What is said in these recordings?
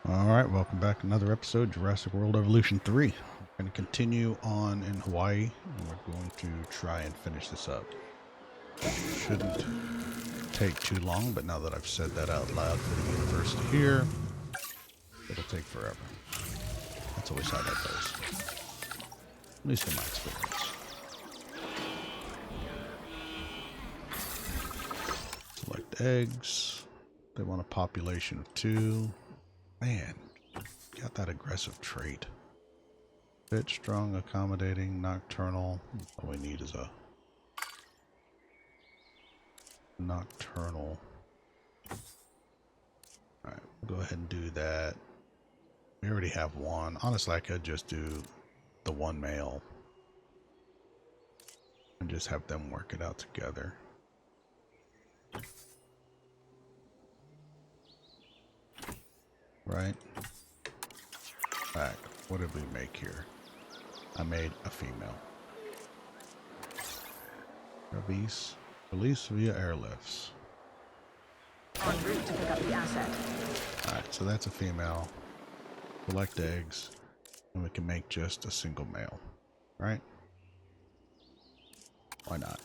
Alright, welcome back. Another episode, Jurassic World Evolution 3. We're going to continue on in Hawaii, and we're going to try and finish this up. Shouldn't take too long, but now that I've said that out loud for the universe to hear, it'll take forever. That's always how that goes. At least in my experience. Select eggs. They want a population of 2. Man, got that aggressive trait. Fit, strong, accommodating, nocturnal. All we need is a nocturnal. Alright, we'll go ahead and do that. We already have one. Honestly, I could just do the one male and just have them work it out together. Right? Back. What did we make here? I made a female. Release via airlifts. En route to pick up the asset. Alright, so that's a female. Collect eggs. And we can make just a single male. Right? Why not?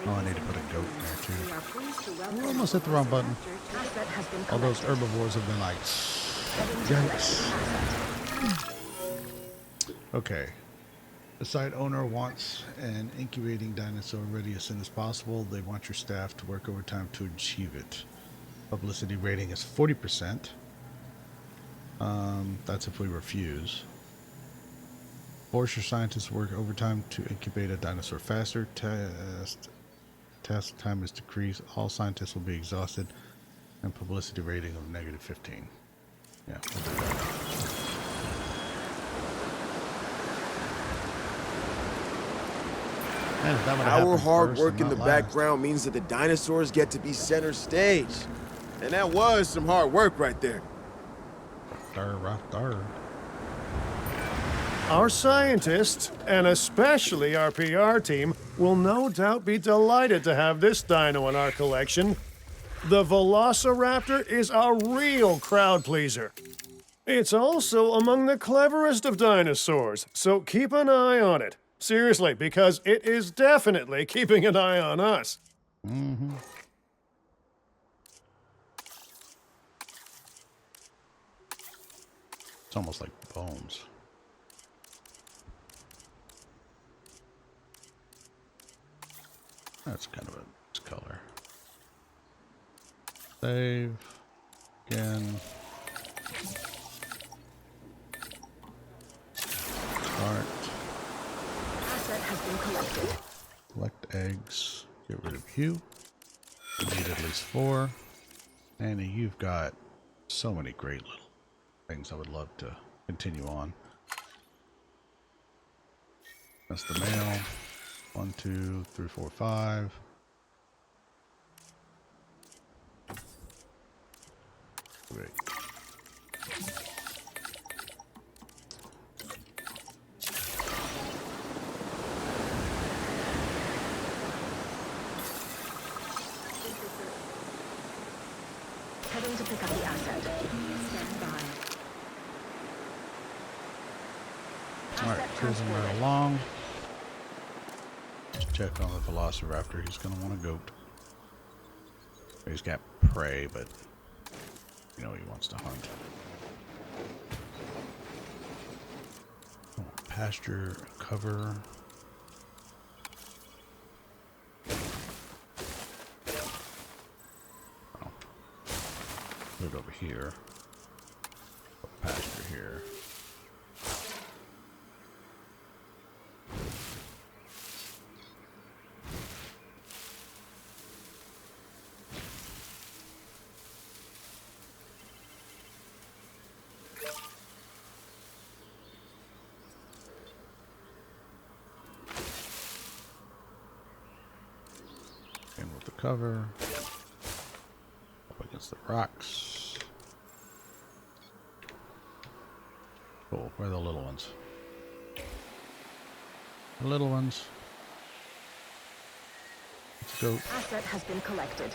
Oh, I need to put a goat in there too. We're almost hit the wrong button. All those herbivores have been like, yikes. Okay. The site owner wants an incubating dinosaur ready as soon as possible. They want your staff to work overtime to achieve it. Publicity rating is 40%. That's if we refuse. Force your scientists to work overtime to incubate a dinosaur faster. Task time is decreased. All scientists will be exhausted. And publicity rating of -15. Yeah, we'll do that. Man, if that would've Our happened hard first work and in the not last. background means that the dinosaurs get to be center stage. And that was some hard work right there. Dar. Our scientists, and especially our PR team, will no doubt be delighted to have this dino in our collection. The Velociraptor is a real crowd pleaser. It's also among the cleverest of dinosaurs, so keep an eye on it. Seriously, because it is definitely keeping an eye on us. Mm-hmm. It's almost like bones. That's kind of a nice color. Save. Again. Start. Asset has been collected. Collect eggs. Get rid of you. We need at least 4. Annie, you've got so many great little things I would love to continue on. That's the male. 1, 2, 3, 4, 5. Great. Heading to pick up the asset. Stand by. Alright, cruising right along. Just check on the Velociraptor. He's going to want a goat. He's got prey, but you know he wants to hunt. Oh, pasture, cover. Oh. Put it over here. Put pasture here. In with the cover. Up against the rocks. Cool. Where are the little ones? The little ones. Let's go. Asset has been collected.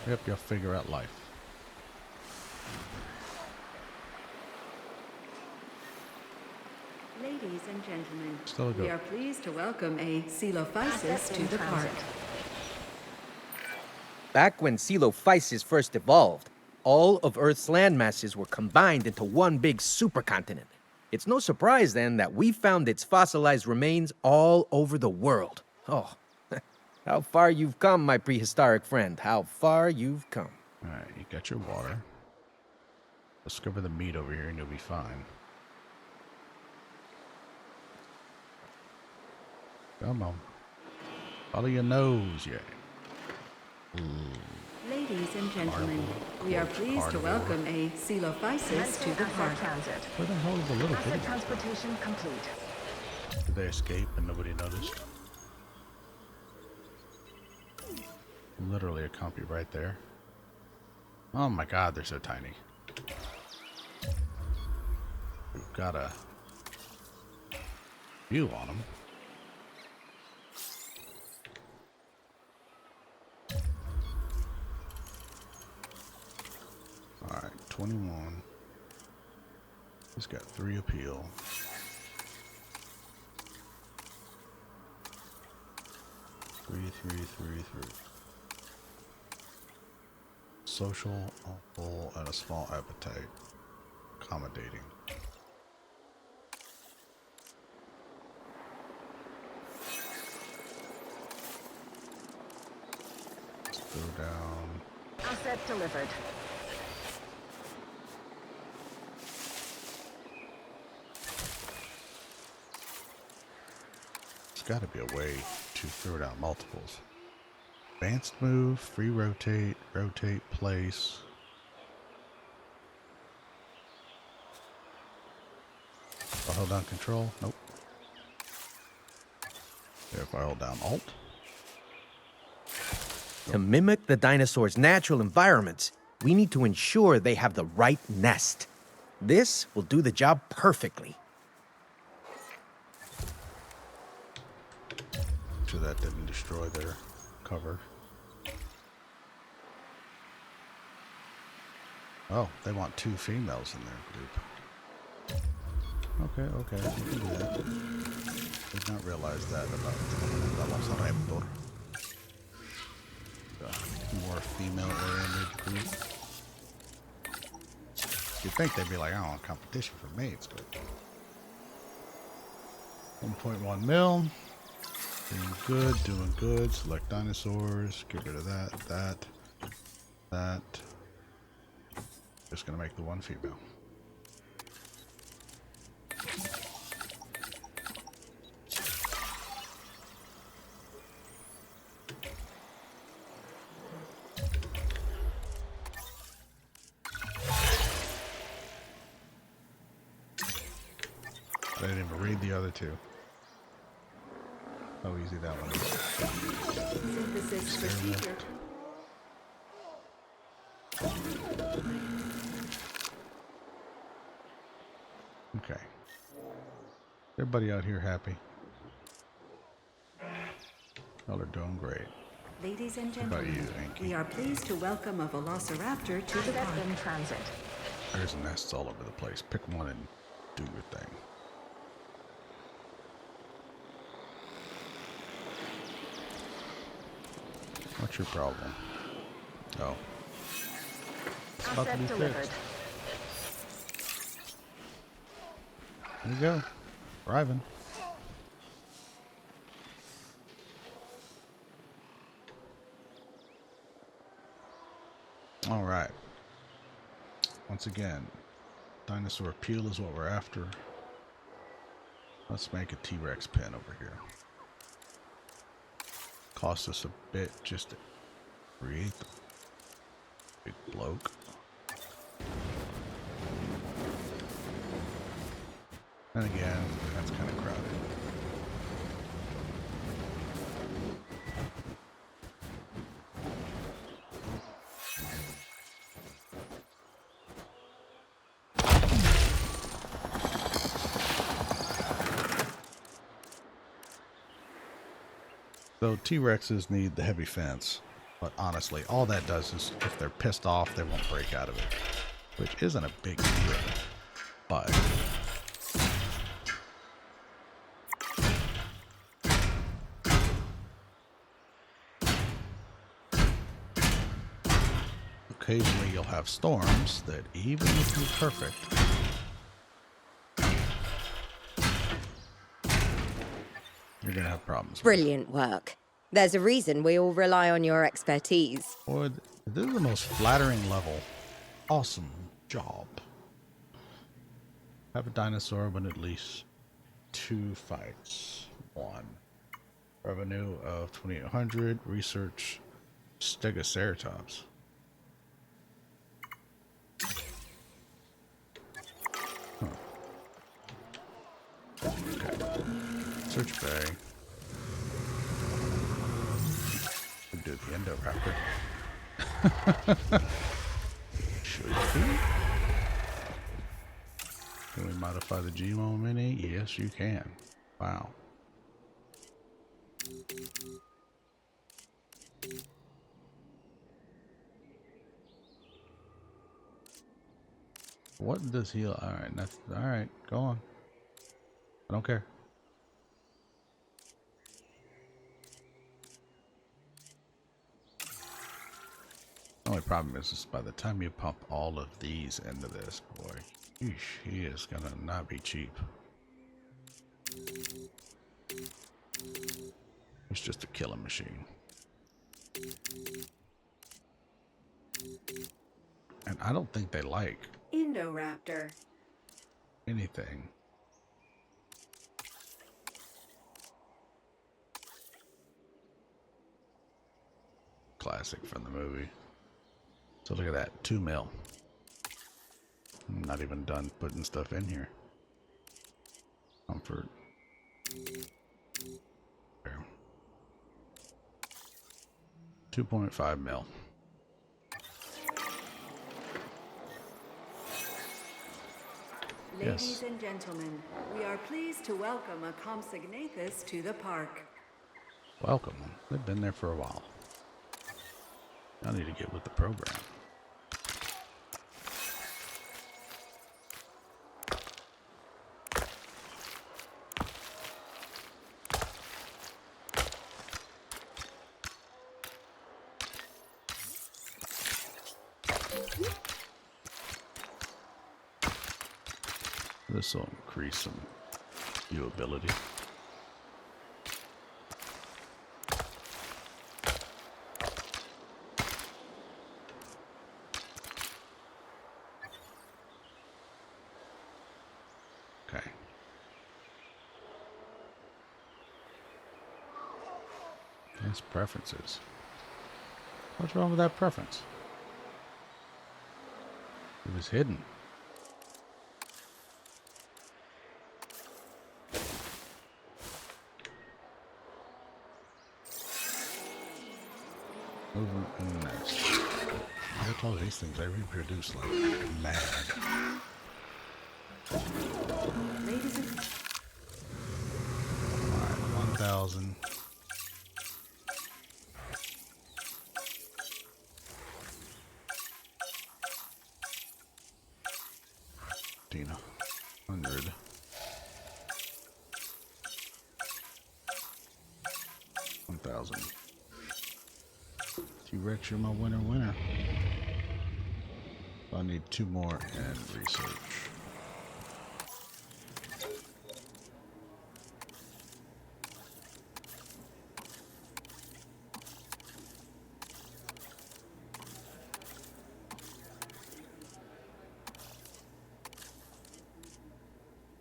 Yep, you'll figure out life. Ladies and gentlemen, Still a we go. are pleased to welcome a Coelophysis Asset to in the park. transit. Back when Coelophysis first evolved, all of Earth's land masses were combined into one big supercontinent. It's no surprise then that we found its fossilized remains all over the world. Oh, how far you've come, my prehistoric friend. How far you've come. Alright, you got your water. Discover the meat over here and you'll be fine. Come on. Follow your nose, yeah. Ladies and gentlemen, Marble, we are gorge, pleased to carnivore. welcome a Coelophysis to Commencing the asset park. transit. Where the hell is the little Asset kitty? transportation complete. Did they escape and nobody noticed? Literally a compy right there. Oh my god, they're so tiny. We've got a view on them. Alright, 21. He's got 3 appeal. Three. Social, full, and a small appetite. Accommodating. Let's go down. Asset delivered. There's got to be a way to throw down multiples. Advanced move, free rotate, rotate, place. If I hold down control, nope. If I hold down alt, To mimic the dinosaurs' natural environments, we need to ensure they have the right nest. This will do the job perfectly. so that didn't destroy their cover. Oh, they want 2 females in their group. Okay, you can do that. Did not realize that about Vamos a Raptor. More female-oriented group. You'd think they'd be like, I don't want competition for mates, but 1.1 mil. Doing good. Select dinosaurs. Get rid of that. Just gonna make the 1 female. I didn't even read the other 2. How easy that one is. Synthesis procedure. Okay. Everybody out here happy? Y'all are doing great. Ladies and How about you, gentlemen, Anki? we are pleased to welcome a Velociraptor to the Asset park. in transit. There's nests all over the place. Pick one and do your thing. What's your problem? Oh. It's about to Asset be delivered. fixed. There you go. Arriving. Alright. Once again, dinosaur appeal is what we're after. Let's make a T-Rex pen over here. Cost us a bit just to create the big bloke. And again, that's kind of crowded. So T-Rexes need the heavy fence, but honestly, all that does is if they're pissed off, they won't break out of it, which isn't a big deal. But occasionally you'll have storms that even if you're perfect, you're gonna have problems. Brilliant work. There's a reason we all rely on your expertise. Boy, this is the most flattering level. Awesome job. Have a dinosaur win at least 2 fights. 1. Revenue of 2,800. Research Stegoceratops. Huh. Okay. Search bay. We do the Indoraptor. Should be. Can we modify the Gmo Mini? Yes, you can. Wow. What does he? All right, that's all right. Go on. I don't care. The only problem is by the time you pump all of these into this, boy, eesh, he is gonna not be cheap. It's just a killing machine. And I don't think they like Indoraptor. anything. Classic from the movie. So look at that, 2 mil. I'm not even done putting stuff in here. Comfort. There. 2.5 mil. Ladies Yes. and gentlemen, we are pleased to welcome a Compsognathus to the park. Welcome. They've been there for a while. I need to get with the program. This will increase some viewability. Okay. That's preferences. What's wrong with that preference? It was hidden. Movement and nest. I told you these things, they reproduce like mad. Ladies and Alright, 1,000. Dina. 100. 1,000. T-Rex, you're my winner. I need 2 more and research.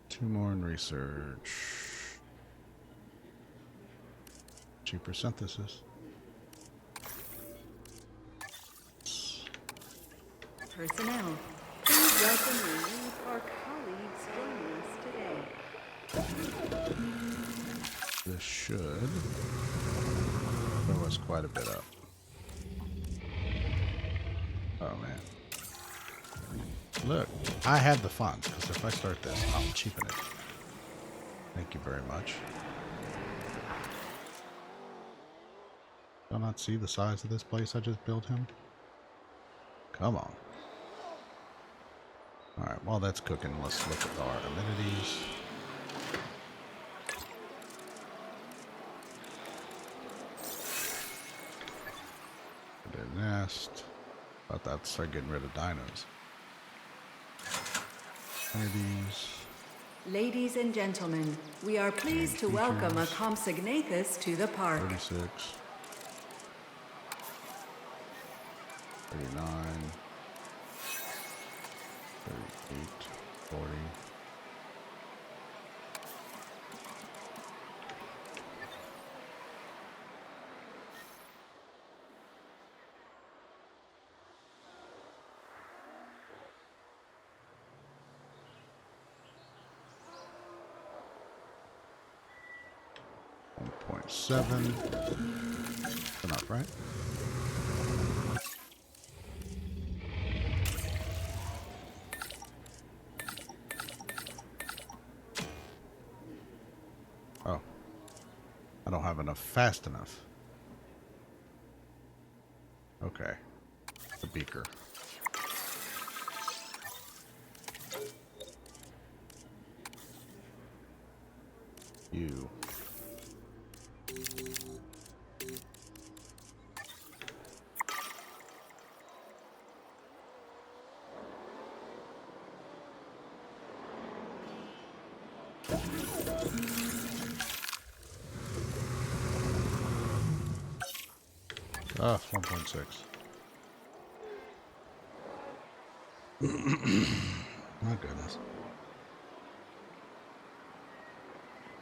Two more in research. Cheaper synthesis. personnel, please welcome your new park colleagues joining us today. This should throw us quite a bit up. Oh man. Look, I have the funds, because if I start this, I'll cheapen it. Thank you very much. Do I not see the size of this place I just built him? Come on. Alright, while that's cooking, let's look at our amenities. Put a nest. Thought that'd start getting rid of dinos. Amenities. Ladies and gentlemen, we are pleased to welcome a Compsognathus to the park. 36. 39. 38. 40. .7 enough, right? Oh, I don't have enough fast enough. Okay, the beaker. You. Ah, 1.6. My goodness.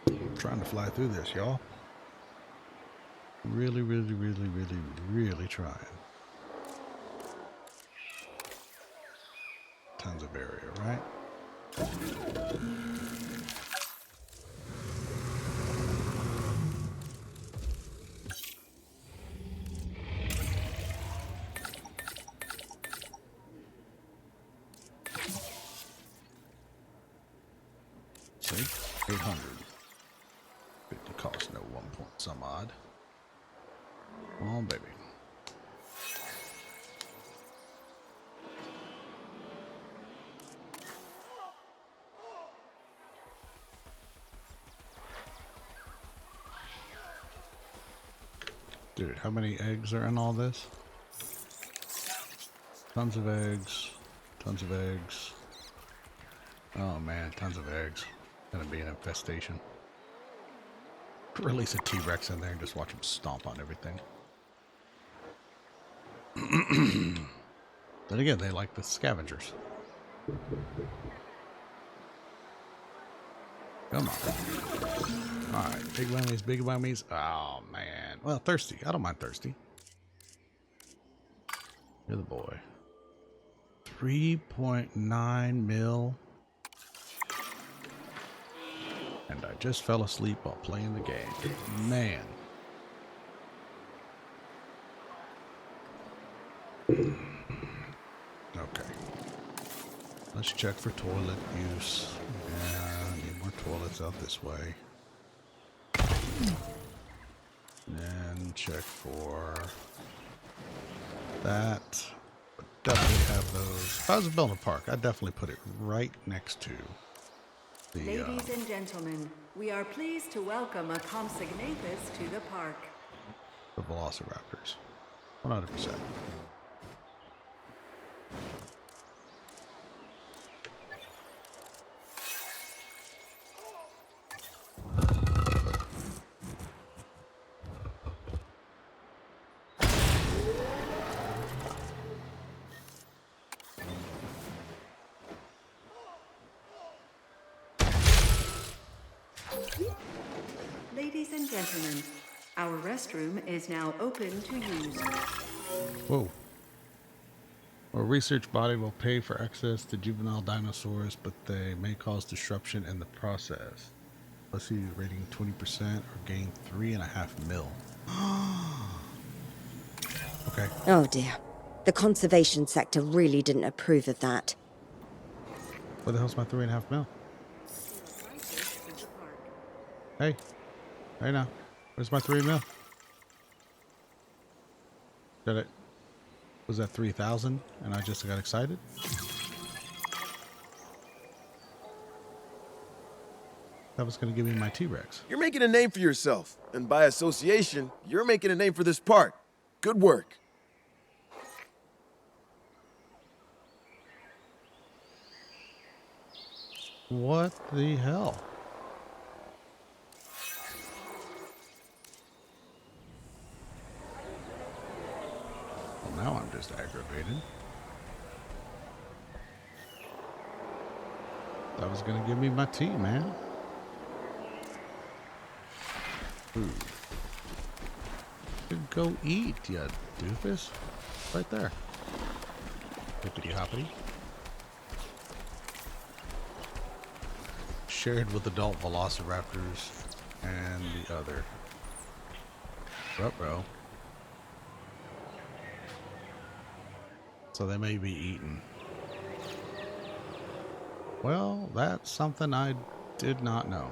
I'm trying to fly through this, y'all. Really trying. Tons of area, right? See? 800. 50 cost no 1 point some odd. Oh, baby. Dude, how many eggs are in all this? Tons of eggs. Tons of eggs. Oh man, tons of eggs. Gonna be an infestation. Release a T-Rex in there and just watch him stomp on everything. Then again, they like the scavengers. Come on. Alright, big whammies, big whammies. Oh, man. Well, thirsty. I don't mind thirsty. You're the boy. 3.9 mil. And I just fell asleep while playing the game. Man. Okay. Let's check for toilet use. Yeah, I need more toilets out this way. And check for that. Definitely have those. If I was building a park, I'd definitely put it right next to the Ladies and gentlemen, we are pleased to welcome a Compsognathus to the park. the velociraptors. 100%. Ladies and gentlemen, our restroom is now open to use. Whoa. A research body will pay for access to juvenile dinosaurs, but they may cause disruption in the process. Let's see, rating 20% or gain 3.5 mil. Okay. Oh dear. The conservation sector really didn't approve of that. Where the hell's my 3.5 mil? Hey. Hey now. Where's my 3 mil? Did it? Was that 3,000 and I just got excited? That was going to give me my T-Rex. You're making a name for yourself, and by association, you're making a name for this park. Good work. What the hell? Well, now I'm just aggravated. That was gonna give me my tea, man. Food. Go eat, you doofus. Right there. Hippity hoppity. Shared with adult velociraptors and the other. Ruh-roh. So they may be eaten. Well, that's something I did not know.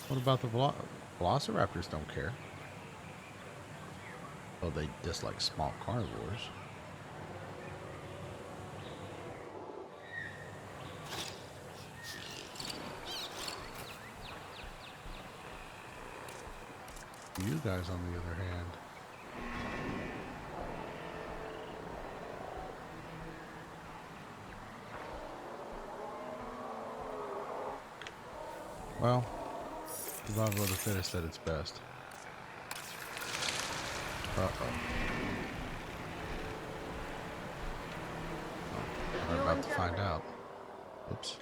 What about the velociraptors? Don't care. Oh, they dislike small carnivores. You guys, on the other hand, well, survival of the fittest at its best. Uh-oh. Oh, we're about to find out. Oops.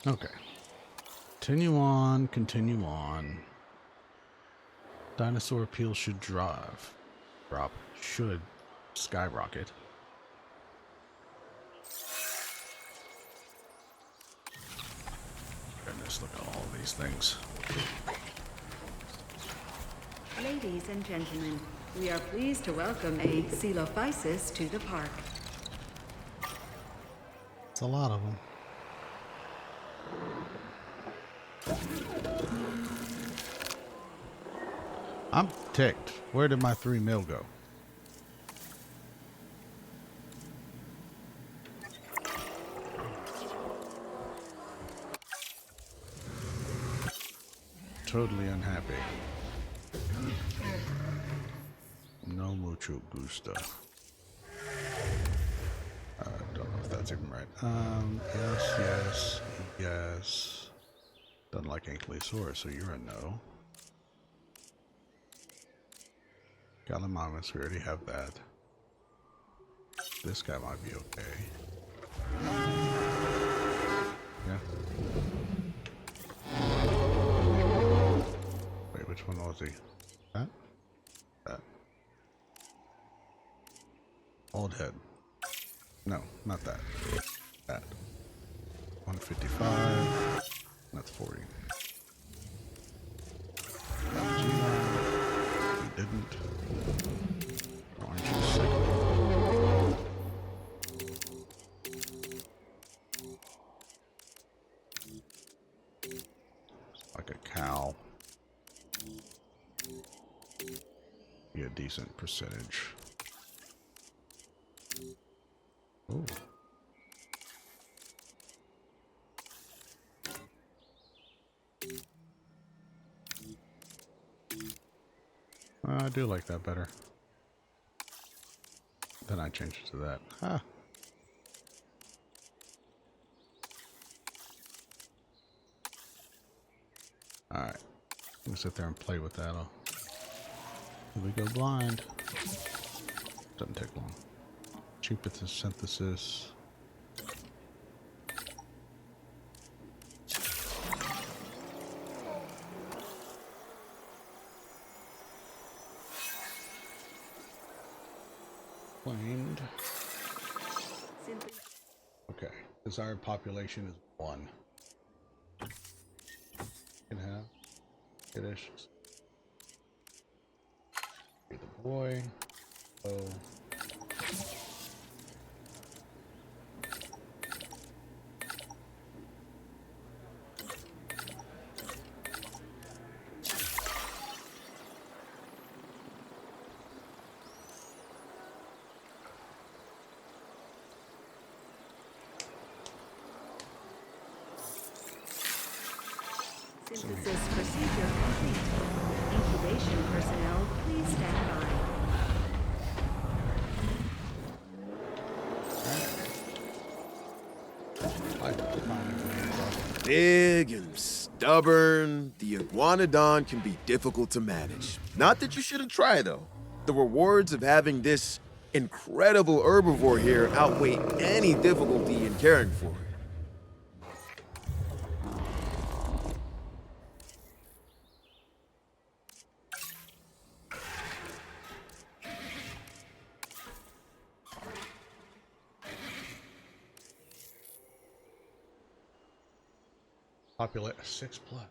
Okay. Continue on, continue on. Dinosaur appeal should should skyrocket. Goodness, look at all these things. Ladies and gentlemen, we are pleased to welcome a Coelophysis to the park. It's a lot of them. I'm ticked. Where did my 3 mil go? Totally unhappy. No mucho gusto. I don't know if that's even right. Yes. Doesn't like Ankylosaurus, so you're a no. Gallimimus, we already have that. This guy might be okay. Yeah. Wait, which one was he? That? That. Old head. No, not that. That. 155. That's 40. He didn't. Aren't you sick? Like a cow. Be a decent percentage. Ooh. I do like that better. Then I changed it to that. Ah. Alright. We'll sit there and play with that. Here we go blind. Doesn't take long. Cheapest synthesis. Claimed. Okay. Desired population is 1. Can have British. Be the boy. Oh. Synthesis procedure complete. Incubation personnel, please stand by. Big and stubborn, the iguanodon can be difficult to manage. Not that you shouldn't try, though. The rewards of having this incredible herbivore here outweigh any difficulty in caring for it. Populate 6 plus.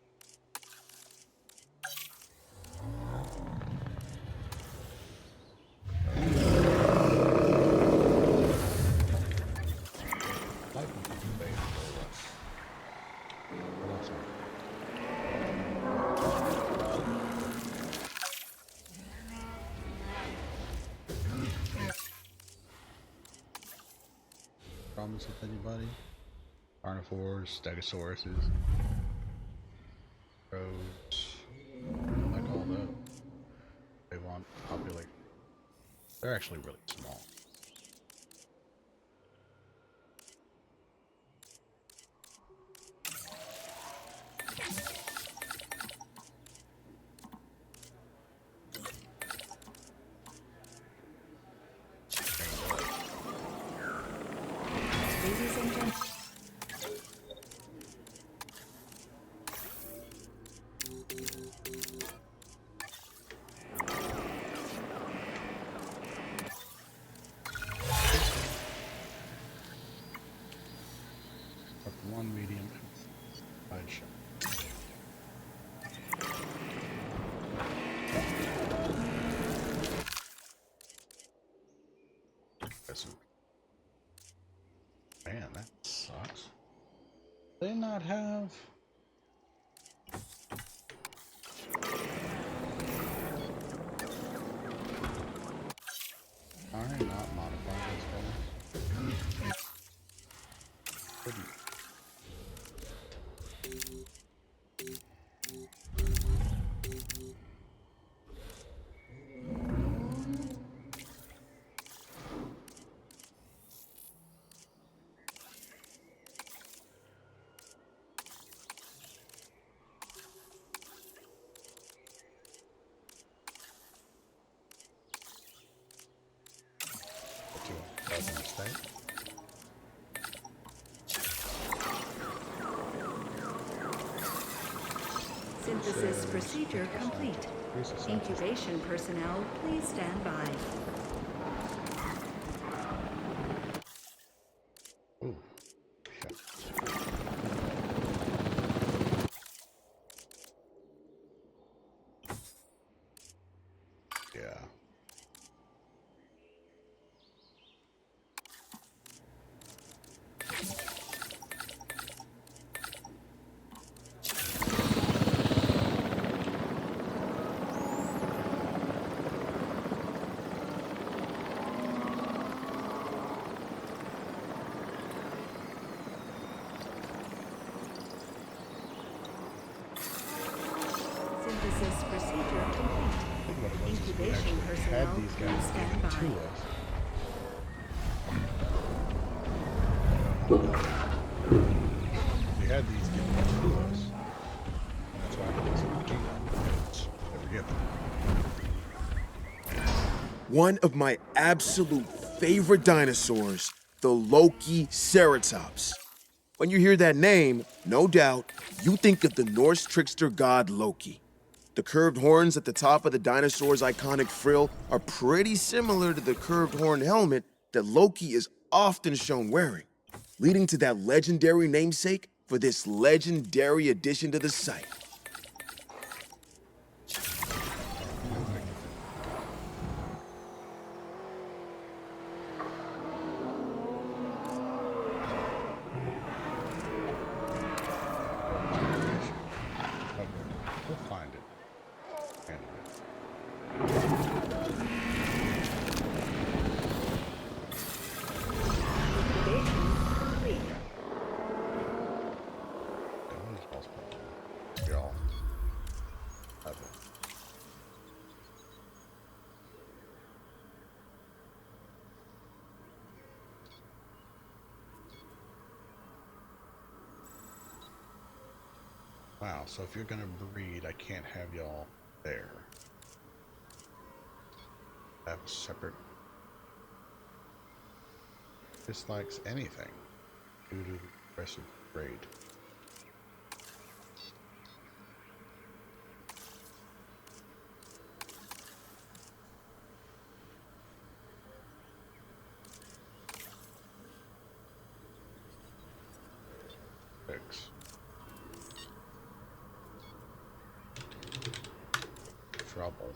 Problems with anybody? Carnivores, Stegosauruses, crows, like all that. They want to populate. They're actually really small. Ladies and gentlemen. One medium wide shot. Man, that sucks. They not have. Alright, not modify those guys. Couldn't. Synthesis procedure complete. Incubation personnel, please stand by. Ooh, shit. Yeah. Synthesis procedure complete. Incubation personnel, please stand by. We had these given to us. That's why it doesn't keep them, because they were given. One of my absolute favorite dinosaurs, the Loki Ceratops. When you hear that name, no doubt, you think of the Norse trickster god Loki. The curved horns at the top of the dinosaur's iconic frill are pretty similar to the curved horn helmet that Loki is often shown wearing, leading to that legendary namesake for this legendary addition to the site. We'll find it. Wow, so if you're gonna breed, I can't have y'all there. Have a separate dislikes anything due to aggressive breed. Fix. Trouble.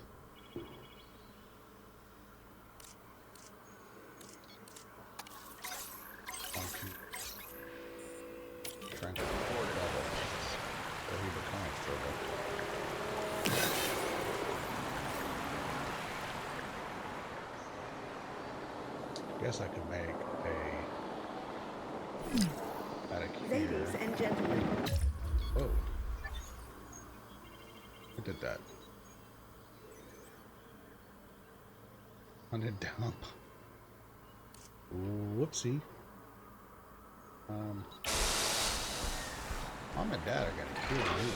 Trying to afford trouble. So he becomes trouble. Guess I could make a out of here. Ladies and gentlemen. Whoa. Who did that? Hunted dump. Whoopsie. Mom and Dad are gonna kill me.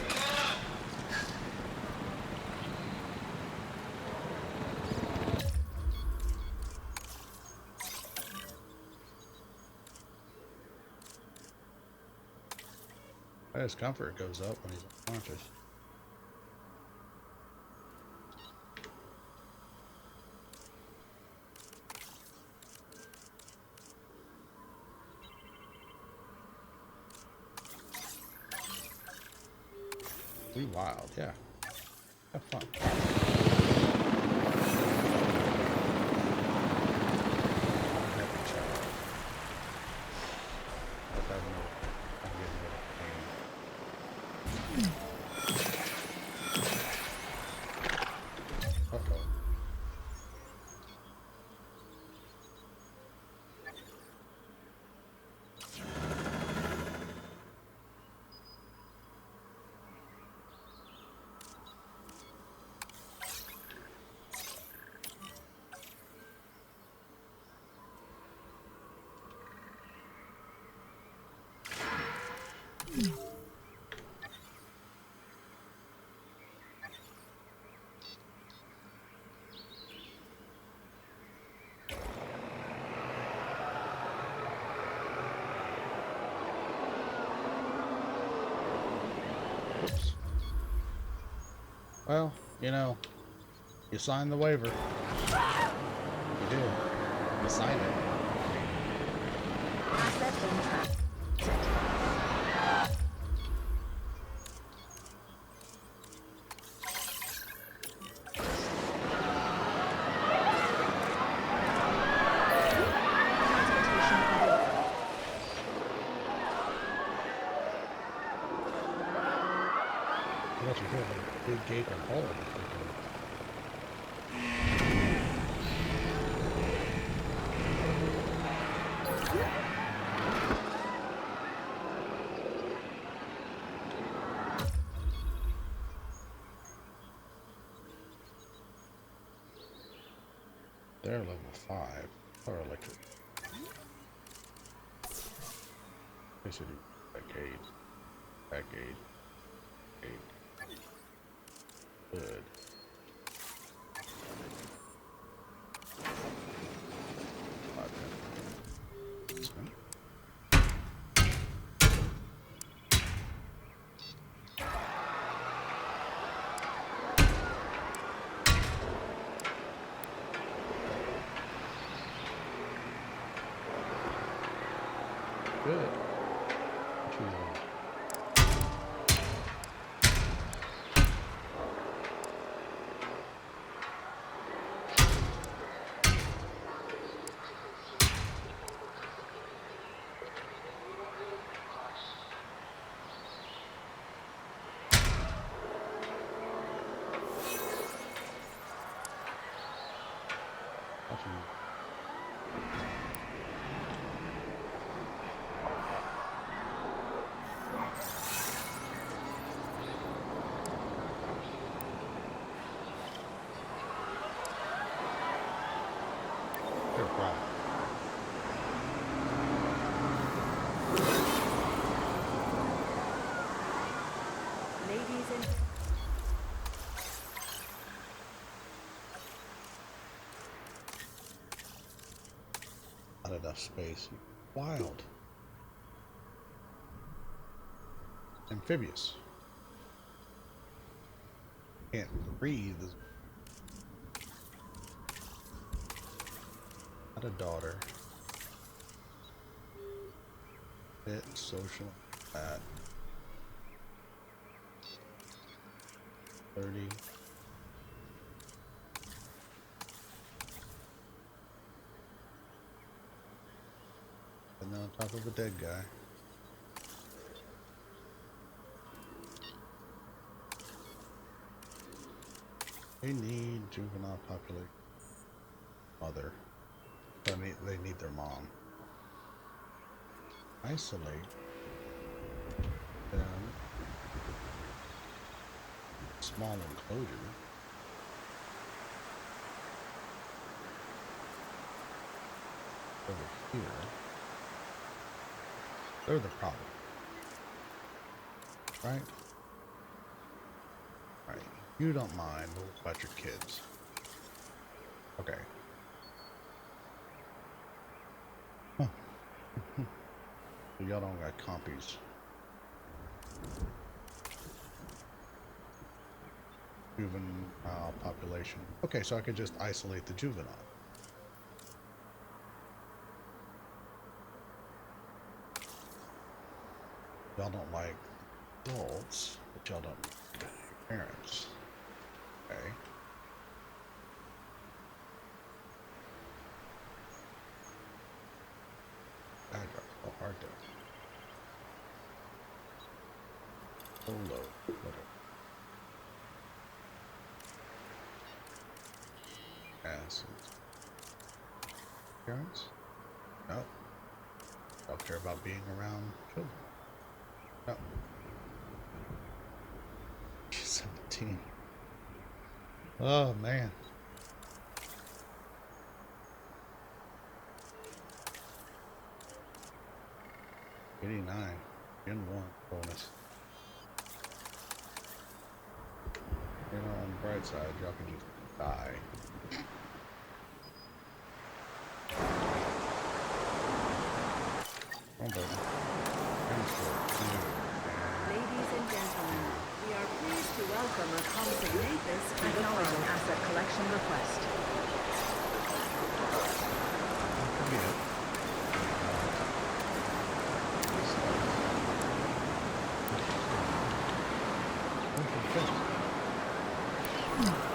His comfort goes up when he's unconscious. Be wild, yeah. Have fun. Happy child. I'm getting rid of pain. Uh-oh. Oops. Well, you know, you signed the waiver. You did. You signed it. Asset in transit. Unless you have a big gaping hole. They're level 5 or electric. They should do backgate. Good. Good. Two. They're proud. Ladies and Not enough space. Wild. Amphibious. Can't breathe. Not a daughter. Fit, social, at 30. And then on top of a dead guy. They need juvenile population. Mother. They need their mom. Isolate them. Small enclosure. Over here. They're the problem. Right? Right. You don't mind. What about your kids? Okay. Huh. So y'all don't got compies. Juvenile population. Okay, so I could just isolate the juvenile. Y'all don't like adults, but y'all don't like parents. Okay. God, you're so hard to. So low. Whatever. Acids. Parents? No. Don't care about being around children. No. 17. Oh man. $89. Gen 1 bonus. You know, on the bright side, y'all can just die. Oh, baby. ladies and gentlemen, we are pleased to welcome a consignatus to the Acknowledging front. asset collection request.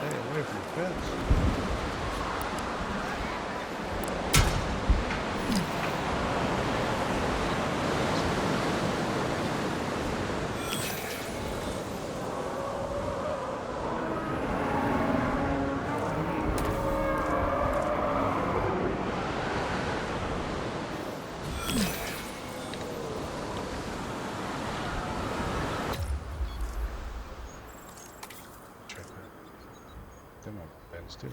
Stay away from the fence. Check that. Them on the fence too.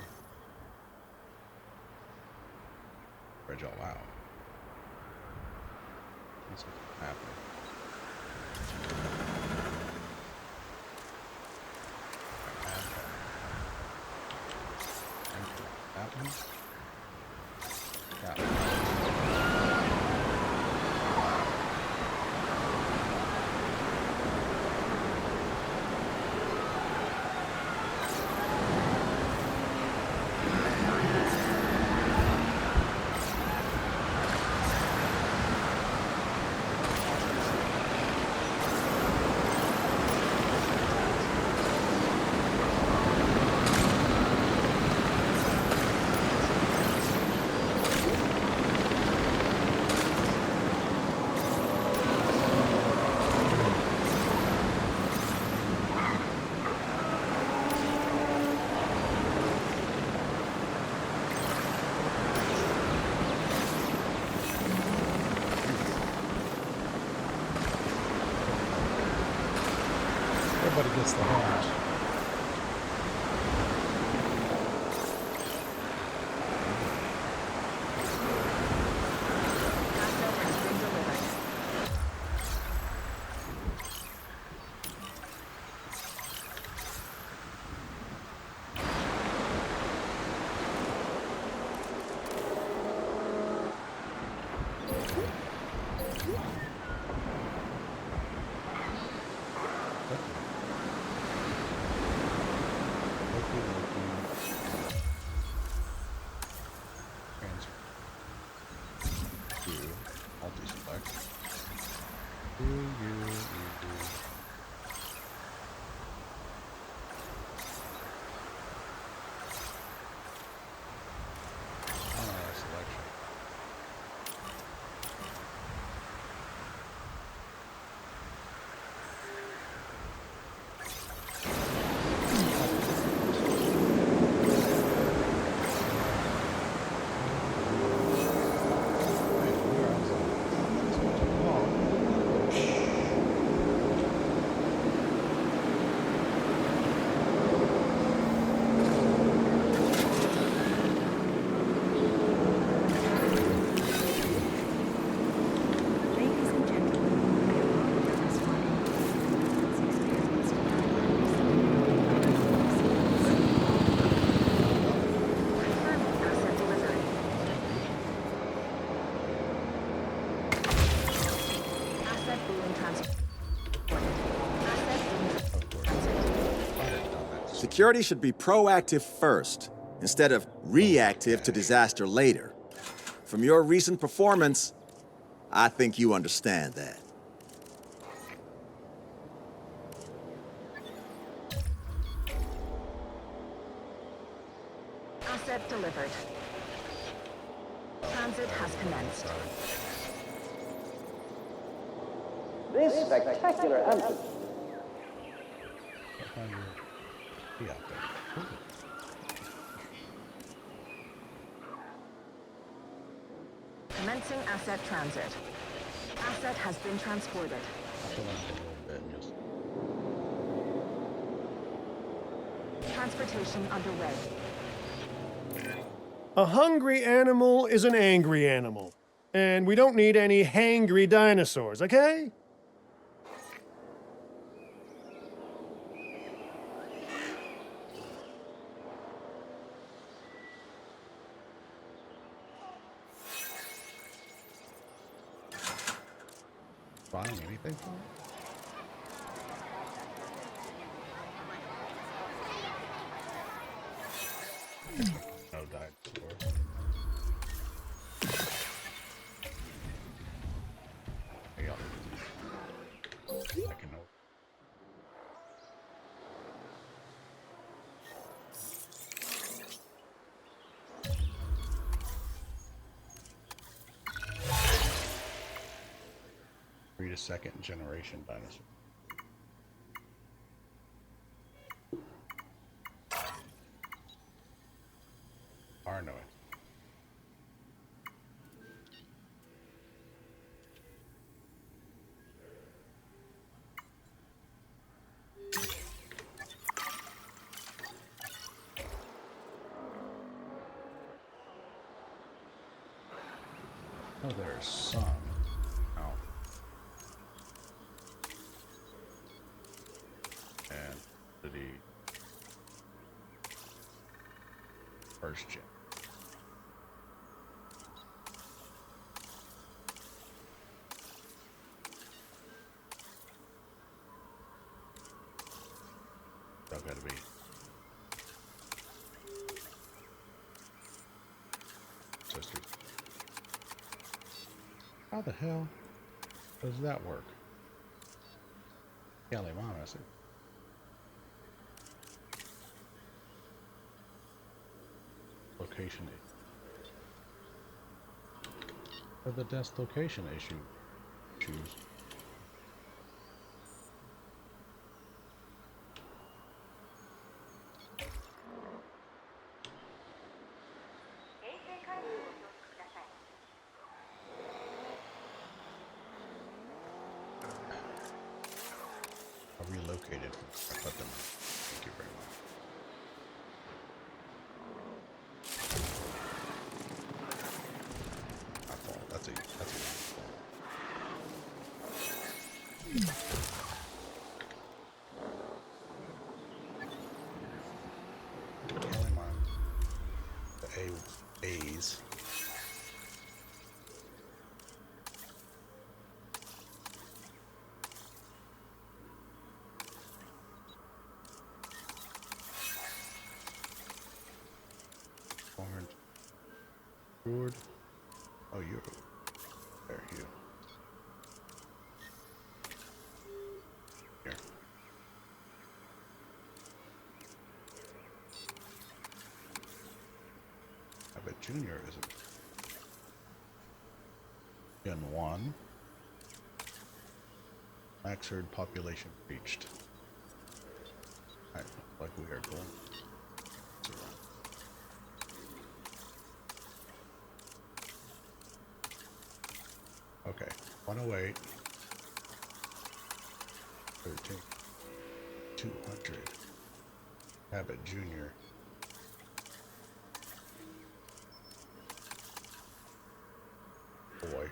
Spread y'all out. That's what's happening. That one. That one. That's the hat. Asset has been delivered. Ladies and gentlemen, this morning, 6 years Confirming asset delivery. Asset being transported. Asset being transit. Security should be proactive first, instead of reactive to disaster later. From your recent performance, I think you understand that. Asset delivered. Transit has commenced. This spectacular anthem Yeah, okay. Commencing asset transit. Asset has been transported. I'll fill in a little bit and just Transportation underway. A hungry animal is an angry animal. And we don't need any hangry dinosaurs, okay? buying anything from it. No dinosaurs. Hey, y'all. I can know. Breed a second generation dinosaur. Arnoid. Oh, there's some. Oh. And the first gen. Still gotta be. Sisters. How the hell does that work? Kelly Mom, I see. Location for the desk location issue. Choose. A relocate. created. I put them in. Thank you very much. My fault. That's a Kelly mine. The A's. Orange. Good. Oh, you're there. You. Here. I bet Junior isn't. Gen 1. Max herd population reached. Alright, like we are going. Okay, 108. 13. 200. Habit Junior. Boy.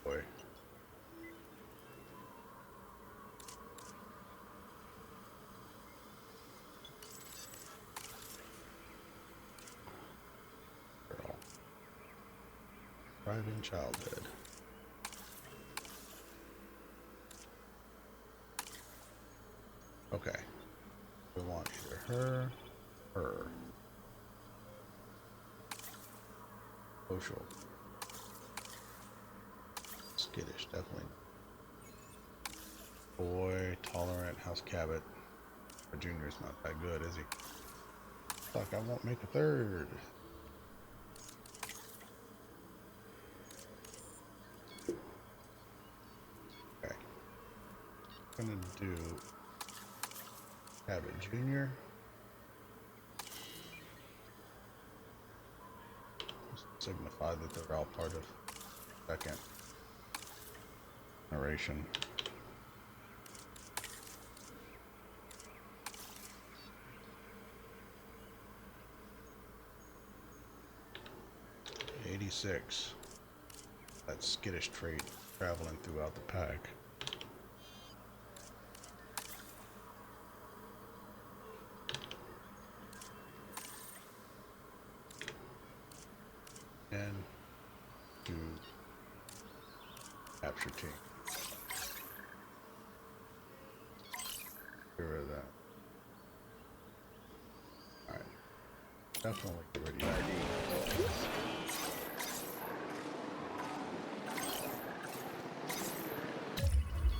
Boy. Girl. Thriving childhood. Okay. We want either her, her. Social. Skittish, definitely. Boy, tolerant, house cabot. Our Junior's not that good, is he? Fuck, I won't make a third. Okay. I'm gonna do Cabot Junior. Signify that they're all part of second generation. '86. That skittish trait traveling throughout the pack. And to capture team. Get rid of that. Alright. Definitely get rid of that.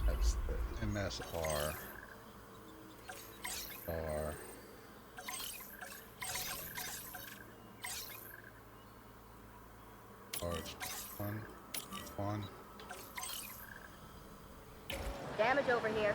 That's the MSR. R. Large. One. Damage over here.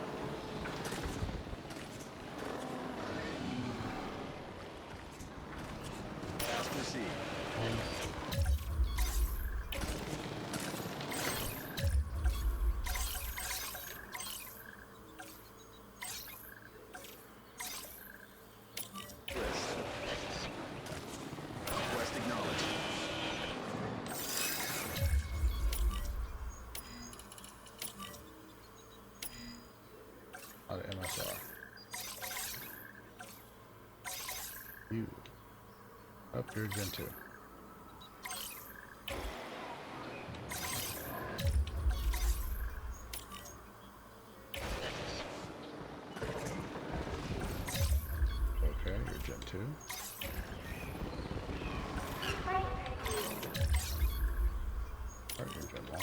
Out of MSR. You. Up your Gen 2. Okay, you're Gen 2. Alright, you're Gen 1.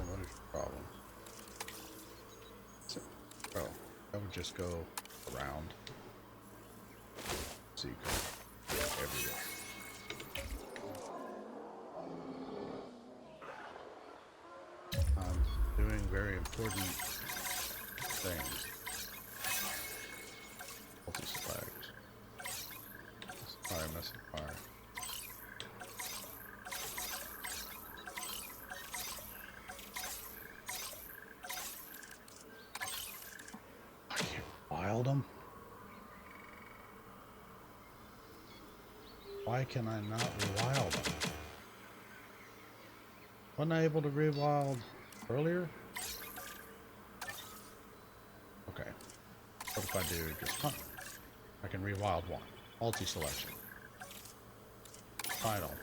what is your problem? Oh, that would just go around. So you go everywhere. I'm doing very important things. Multi-select. Fire, message fire. I can't wild them. Why can I not rewild them? Wasn't I able to rewild earlier? Okay. What if I do just hunt? I can rewild one. Multi-selection. Final.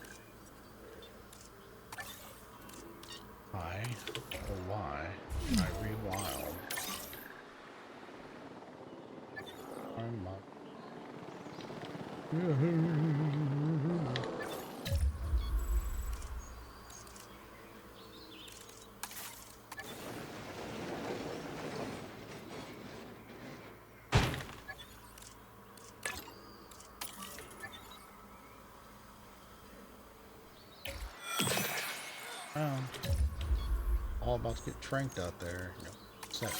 I or Y. I rewild. I'm up. All about to get tranked out there. No. Set.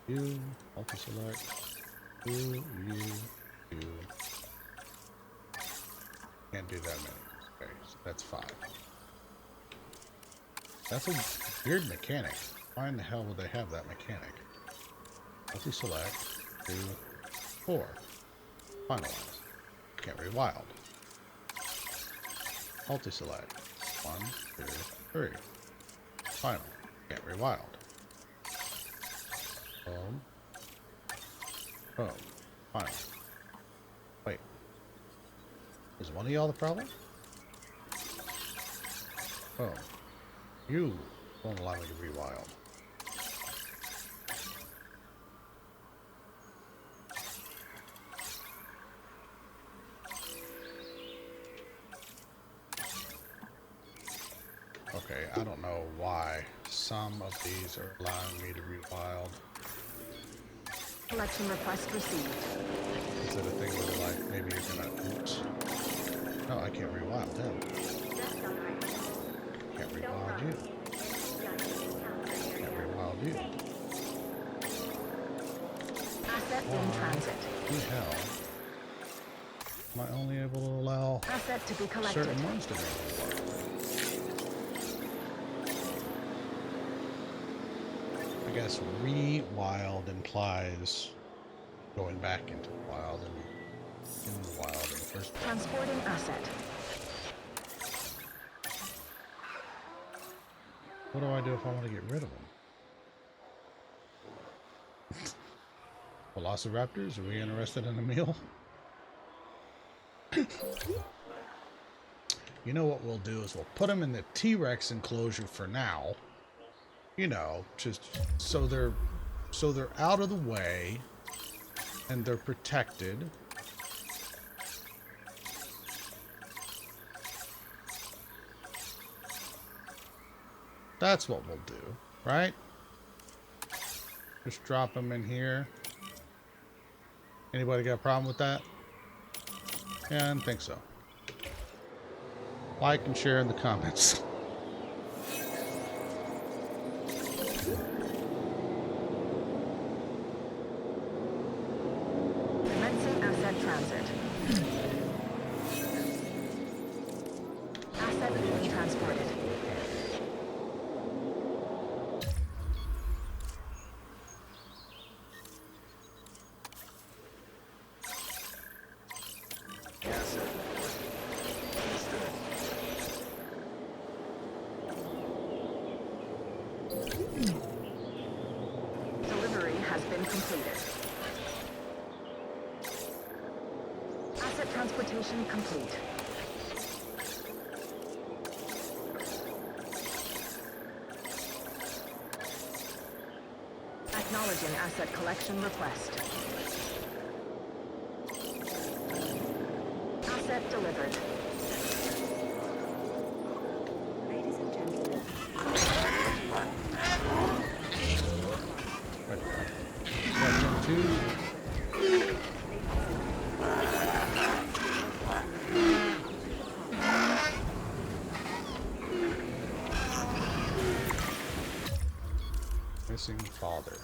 You, multi-select. You. Can't do that many. Okay, so that's 5. That's a weird mechanic. Why in the hell would they have that mechanic? Multi-select. 2, 4. Finalize. Can't rewild. Multi-select. 1, 2, 3. Final. Can't rewild. Boom. Boom. Final. Wait. Is one of y'all the problem? Oh. You won't allow me to rewild. Okay, I don't know why some of these are allowing me to rewild. Collection request received. Is it a thing where they're like, maybe you're gonna, oops. No, I can't rewild him. Can't rewild you. Can't rewild you. Asset in transit. Who the hell am I only able to allow Asset to be collected. certain ones to be rewild? I guess rewild implies going back into the wild and in the wild in the first place. Transporting asset. What do I do if I want to get rid of them? Velociraptors, are we interested in a meal? You know what we'll do is we'll put them in the T-Rex enclosure for now. You know, just so they're out of the way and they're protected. That's what we'll do, right? Just drop them in here. Anybody got a problem with that? Yeah, I don't think so. Like and share in the comments. Commencing asset transit. Asset being transported. Delivery has been completed. Asset transportation complete. Acknowledging asset collection request. Asset delivered. Ladies and gentlemen, Missing father.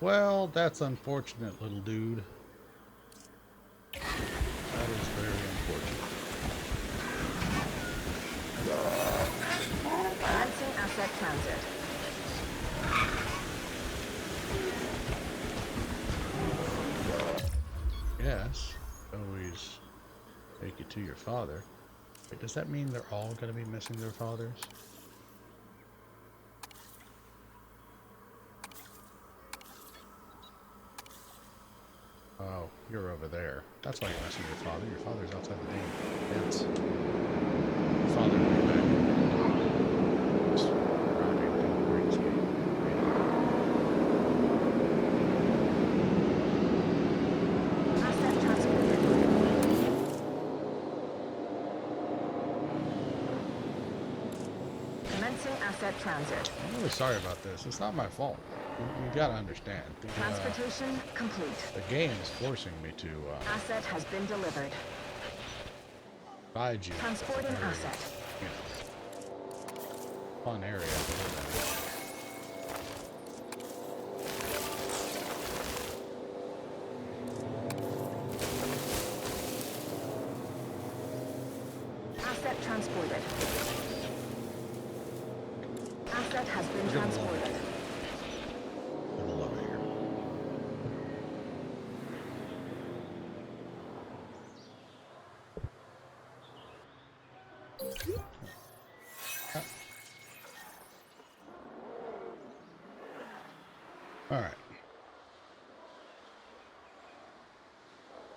Well, that's unfortunate, little dude. That is very unfortunate. Commencing asset transit. Yes, always take you to your father. Wait, does that mean they're all going to be missing their fathers? Oh, you're over there. That's why you're missing your father. Your father's outside the damn fence. Your father will be back. Just driving down the great speed. Asset transported. Commencing asset transit. I'm really sorry about this. It's not my fault. You gotta understand. Transportation complete. The game is forcing me to Asset has been delivered. guide you. Transporting Very, asset. you know, fun area to live Asset transported. Asset has been We're gonna love transported. in. Gonna love it here. All right.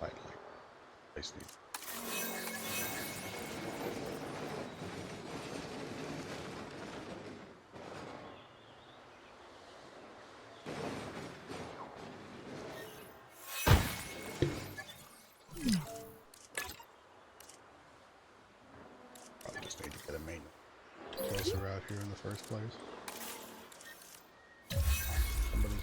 Light. Place need. Probably just need to get a main closer out here in the first place. Somebody.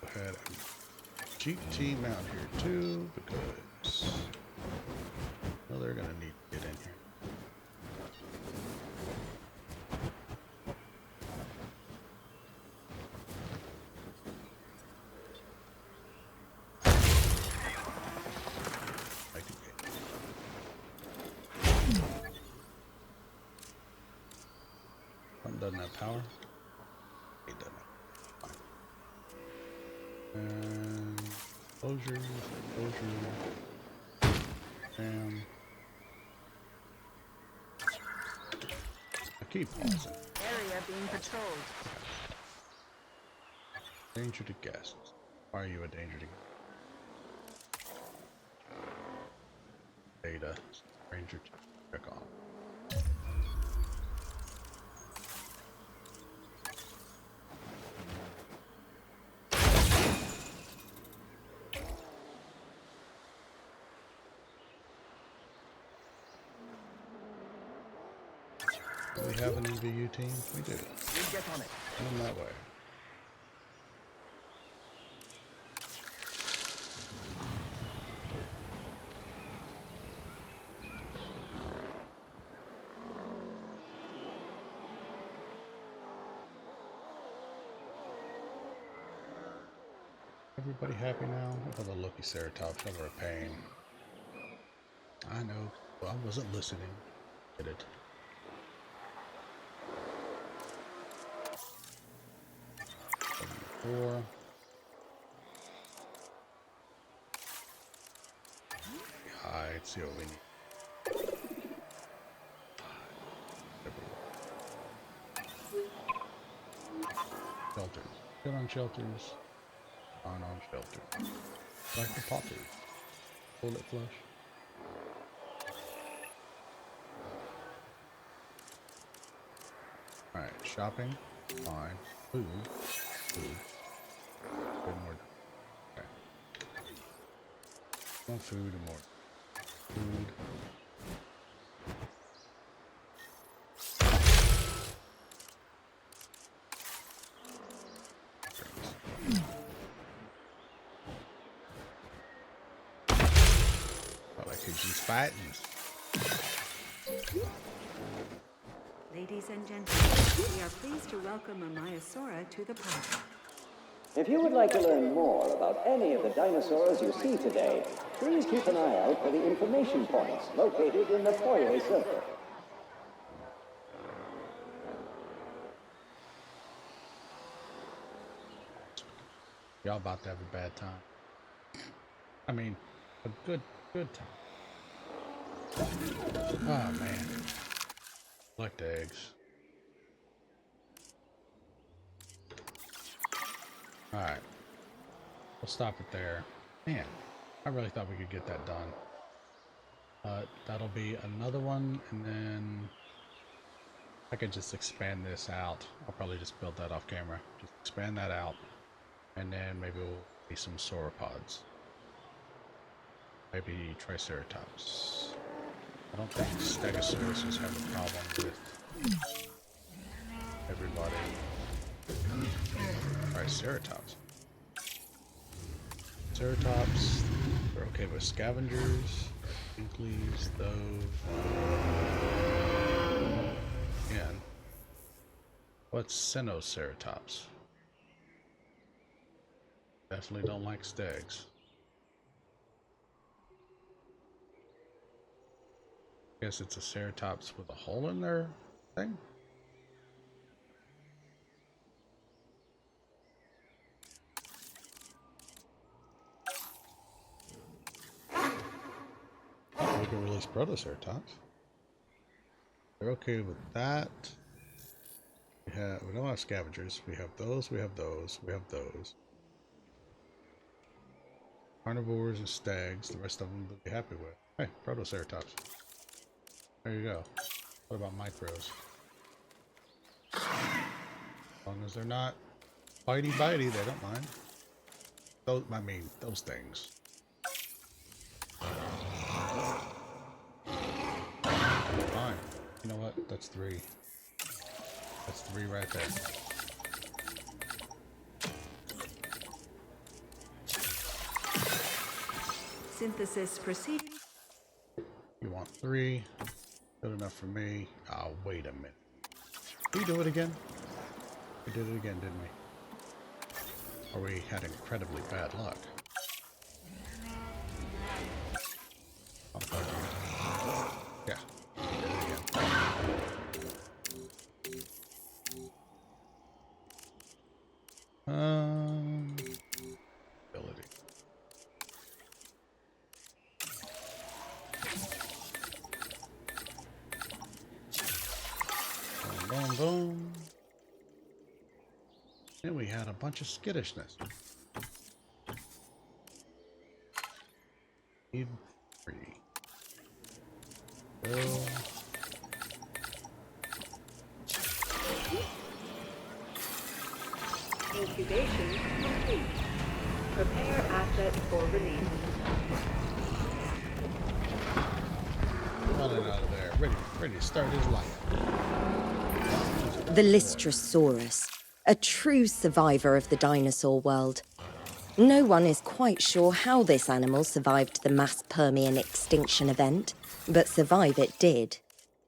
Go ahead and cheat team out here too, because well, they're gonna need to get in here. I can get. One doesn't have power. He doesn't have. Fine. And closure. Bam. I keep pausing. Area being patrolled. Danger to guests. Why are you a danger to data? Ranger to check on. Do we have an MVU team? We do. We'll get on it. On that way. Everybody happy now? Oh, the lucky Ceratops over a pain. I know. Well, I wasn't listening. Get it. Four. Hide. See what we need. Shelters. Good on shelters. On shelter. Like the poppy. Bullet flush. Alright, shopping. Fine. Food. Good more. Okay. More food and more food. Oh, like she's fighting. Ladies and gentlemen, we are pleased to welcome a Maiasaura to the park. If you would like to learn more about any of the dinosaurs you see today, please keep an eye out for the information points located in the foyer circle. Y'all about to have a bad time. I mean, a good time. Oh man. Collect eggs. Alright. We'll stop it there. Man, I really thought we could get that done. That'll be another one, and then I could just expand this out. I'll probably just build that off camera. Just expand that out. And then maybe we'll be some sauropods. Maybe Triceratops. I don't think Stegosauruses have a problem with everybody. Triceratops. Triceratops, they're okay with scavengers, Inklings, those. Again. What's Sinoceratops? Definitely don't like stegs. Guess it's a ceratops with a hole in their thing. Oh, we can release protoceratops. They're okay with that. We don't have scavengers. We have those, we have those, we have those. Carnivores and stags, the rest of them they'll be happy with. Hey, protoceratops. There you go. What about micros? As long as they're not bitey, they don't mind. Those, I mean, those things. Fine. You know what? That's 3. That's 3 right there. Synthesis proceeding. You want 3. Good enough for me. Oh, wait a minute. Did we do it again? We did it again, didn't we? Or we had incredibly bad luck. Yeah. We did it again. Ability. Boom, boom, boom. And we had a bunch of skittishness. Need 3. Go. Incubation complete. Prepare asset for release. Running out of there. Ready to start his life. The Lystrosaurus, a true survivor of the dinosaur world. No one is quite sure how this animal survived the mass Permian extinction event, but survive it did.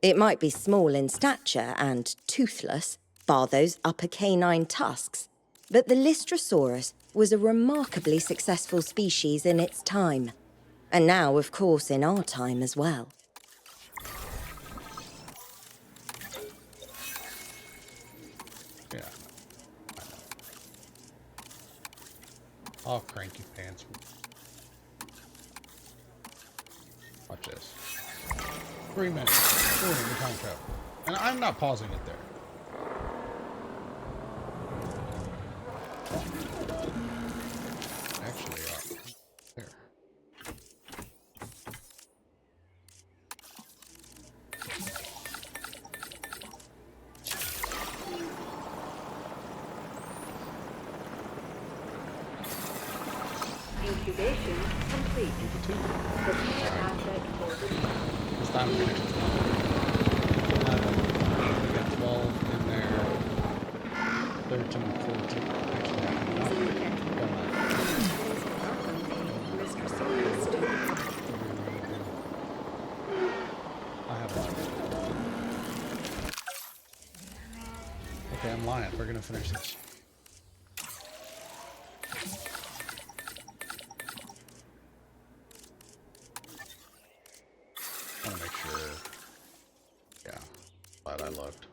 It might be small in stature and toothless, bar those upper canine tusks, but the Lystrosaurus was a remarkably successful species in its time. And now, of course, in our time as well. Yeah. All cranky pants. Watch this. 3 minutes. Doing the time travel. And I'm not pausing it there. Actually, there. Incubation Investigation complete. Prepare asset for release. This time we're gonna get 11. We got 12 in there. 13, 14. Actually, I have not. Mr. Sirius to the party. I have one. Okay, I'm lying. We're gonna finish this. I want to make sure. Yeah, glad I looked.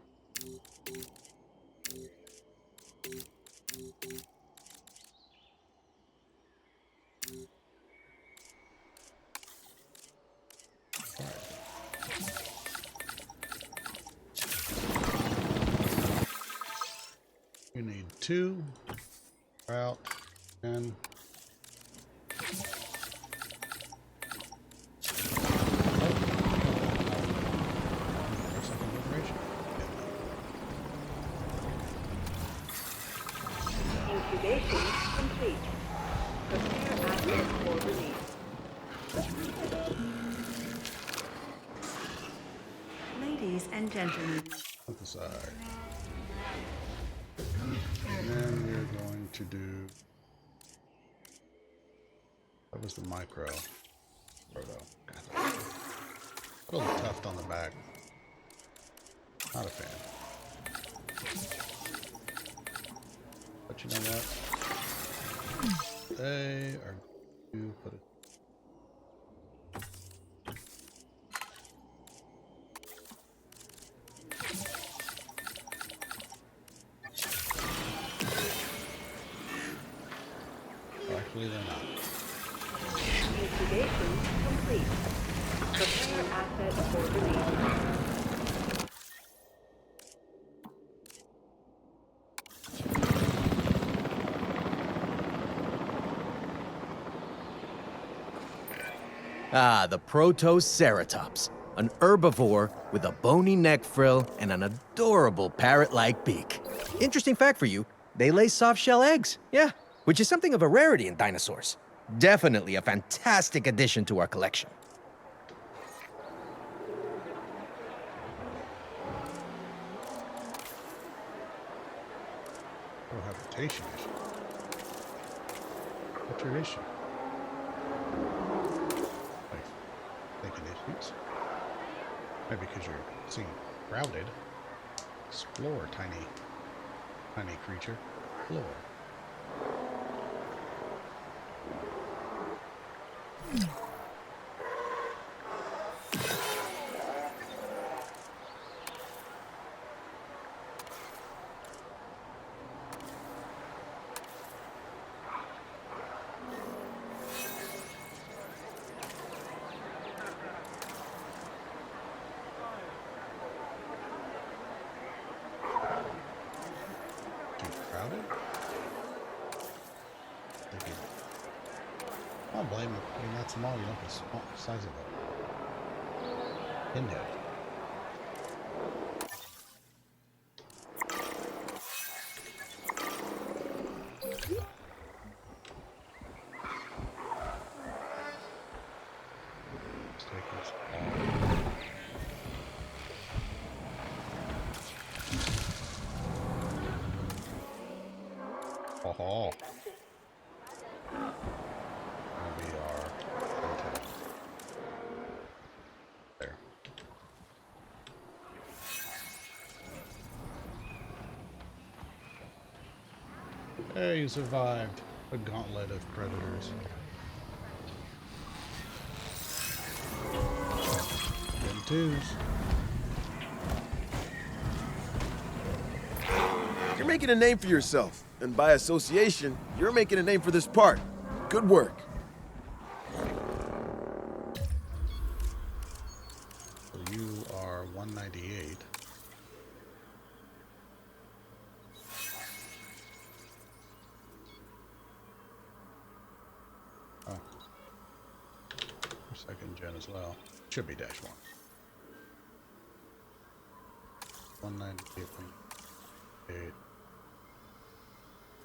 You need 2. Out. 10. Incubation complete. Prepare asset for release. Ladies and gentlemen, Put this aside. And then we're going to do. That was the micro. Proto. A little tuft on the back. Not a fan. But you know what? They are going to put it. Actually, they're not. incubation complete. Prepare asset for release. Ah, the Protoceratops, an herbivore with a bony neck frill and an adorable parrot-like beak. Interesting fact for you, they lay soft-shell eggs, yeah, which is something of a rarity in dinosaurs. Definitely a fantastic addition to our collection. Cohabitation issue. What's your issue? Like, thinking issues? Maybe because you're seeing crowded. Explore, tiny creature. Explore. Too crowded? I don't blame him. I mean, that's small. You look at the small size of it. Pinhead. Let's take this all. Oh. We are content. There. Hey, you survived a gauntlet of predators. Them twos. You're making a name for yourself, and by association, you're making a name for this park. Good work. So you are 198. Oh. Second gen as well. Should be dash 1. 198, 198,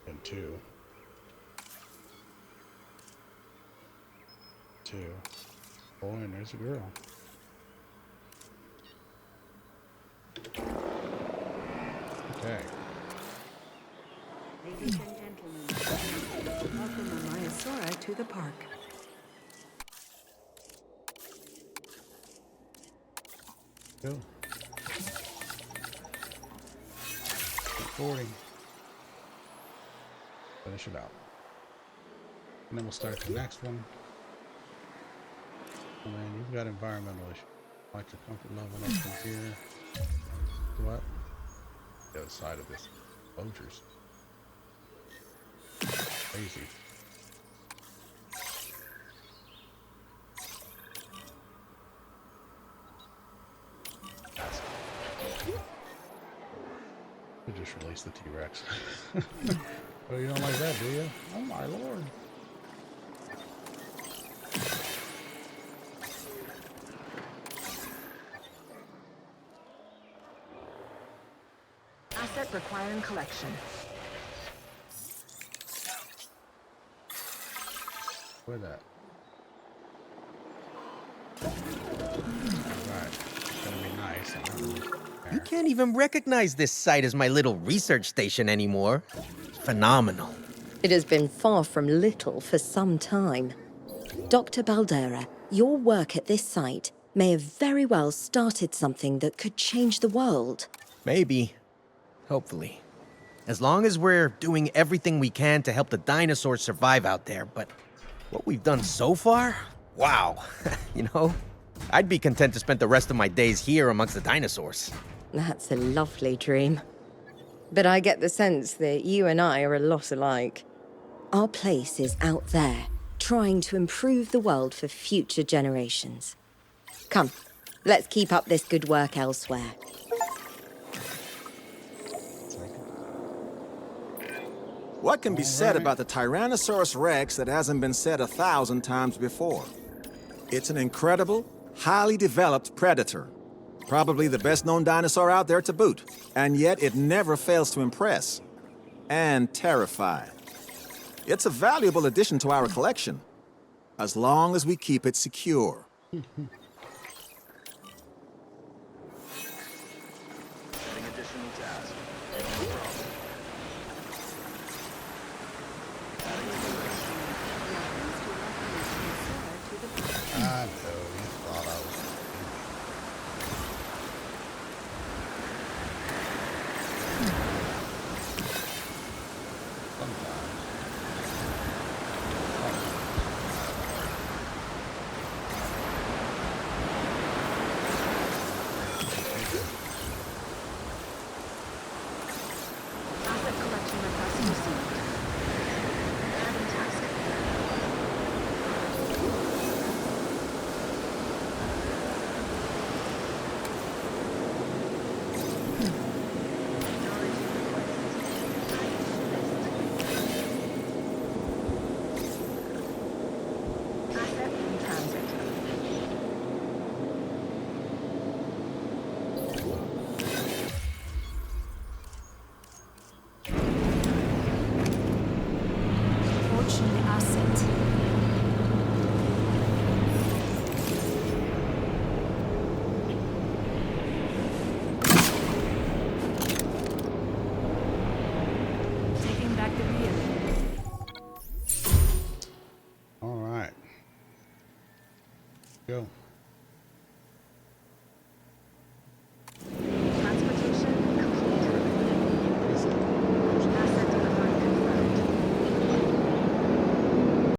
and 2. too. Boy, and there's a girl. Okay. Ladies and gentlemen, welcome a Maiasaura to the park. Go. Recording. Finish it out. And then we'll start the next one. And then you've got environmental issues. Like the comfort level up from here. What? The other side of this. Closures. Crazy. We just released the T-Rex. Oh, you don't like that, do you? Oh my lord. Asset requiring collection. Where that? Alright. It's gonna be nice. I'm not really You can't even recognize this site as my little research station anymore. Phenomenal. It has been far from little for some time. Dr. Baldera, your work at this site may have very well started something that could change the world. Maybe. Hopefully. As long as we're doing everything we can to help the dinosaurs survive out there, but what we've done so far? Wow. You know, I'd be content to spend the rest of my days here amongst the dinosaurs. That's a lovely dream. But I get the sense that you and I are a lot alike. Our place is out there, trying to improve the world for future generations. Come, let's keep up this good work elsewhere. What can be said about the Tyrannosaurus Rex that hasn't been said 1,000 times before? It's an incredible, highly developed predator. Probably the best-known dinosaur out there to boot. And yet it never fails to impress. And terrify. It's a valuable addition to our collection. As long as we keep it secure. I know you thought I was. Asset collection request received. Adding task. Asset in transit. Approaching the asset. Taking back the vehicle. All right. Go.